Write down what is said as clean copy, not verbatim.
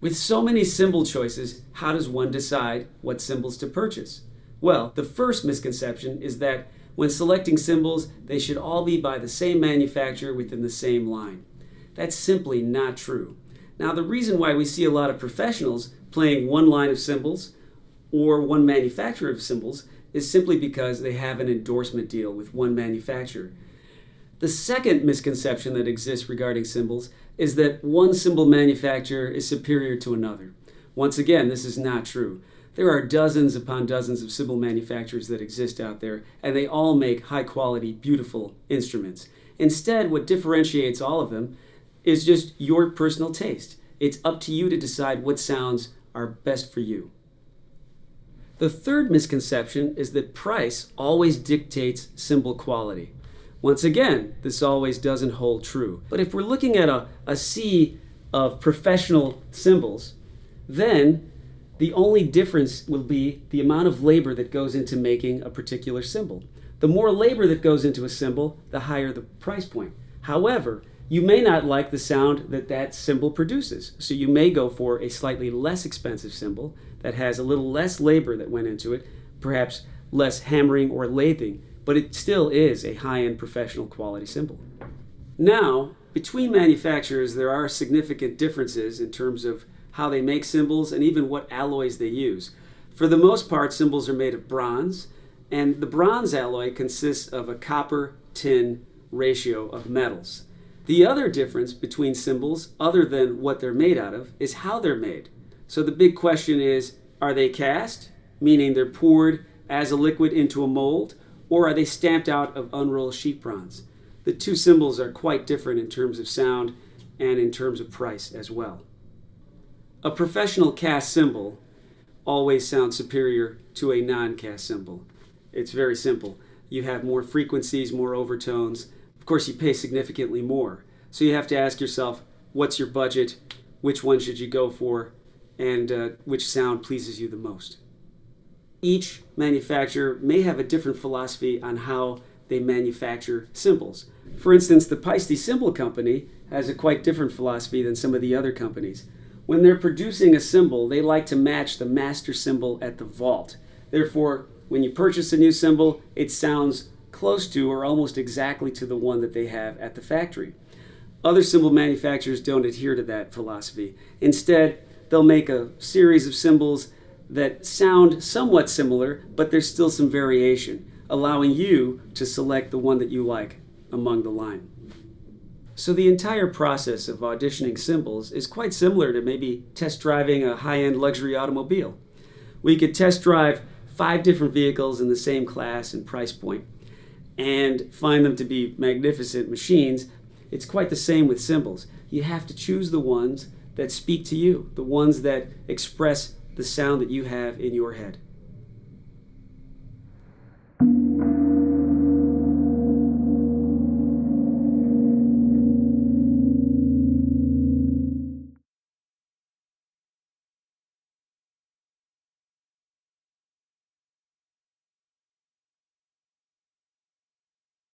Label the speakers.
Speaker 1: With so many cymbal choices, how does one decide what cymbals to purchase? Well, the first misconception is that when selecting cymbals, they should all be by the same manufacturer within the same line. That's simply not true. Now, the reason why we see a lot of professionals playing one line of cymbals or one manufacturer of cymbals is simply because they have an endorsement deal with one manufacturer. The second misconception that exists regarding cymbals is that one cymbal manufacturer is superior to another. Once again, this is not true. There are dozens upon dozens of cymbal manufacturers that exist out there, and they all make high-quality, beautiful instruments. Instead, what differentiates all of them is just your personal taste. It's up to you to decide what sounds are best for you. The third misconception is that price always dictates cymbal quality. Once again, this always doesn't hold true. But if we're looking at a sea of professional cymbals, then the only difference will be the amount of labor that goes into making a particular cymbal. The more labor that goes into a cymbal, the higher the price point. However, you may not like the sound that cymbal produces, so you may go for a slightly less expensive cymbal that has a little less labor that went into it, perhaps less hammering or lathing, but it still is a high-end professional quality cymbal. Now, between manufacturers, there are significant differences in terms of how they make cymbals and even what alloys they use. For the most part, cymbals are made of bronze, and the bronze alloy consists of a copper-tin ratio of metals. The other difference between cymbals, other than what they're made out of, is how they're made. So the big question is, are they cast, meaning they're poured as a liquid into a mold, or are they stamped out of unrolled sheet bronze? The two cymbals are quite different in terms of sound and in terms of price as well. A professional cast cymbal always sounds superior to a non-cast cymbal. It's very simple. You have more frequencies, more overtones. Of course, you pay significantly more. So you have to ask yourself, what's your budget? Which one should you go for? And which sound pleases you the most? Each manufacturer may have a different philosophy on how they manufacture cymbals. For instance, the Paiste Cymbal Company has a quite different philosophy than some of the other companies. When they're producing a cymbal, they like to match the master cymbal at the vault. Therefore, when you purchase a new cymbal, it sounds close to or almost exactly to the one that they have at the factory. Other cymbal manufacturers don't adhere to that philosophy. Instead, they'll make a series of cymbals that sound somewhat similar, but there's still some variation, allowing you to select the one that you like among the line. So the entire process of auditioning cymbals is quite similar to maybe test driving a high-end luxury automobile. We could test drive 5 different vehicles in the same class and price point and find them to be magnificent machines. It's quite the same with cymbals. You have to choose the ones that speak to you, the ones that express the sound that you have in your head.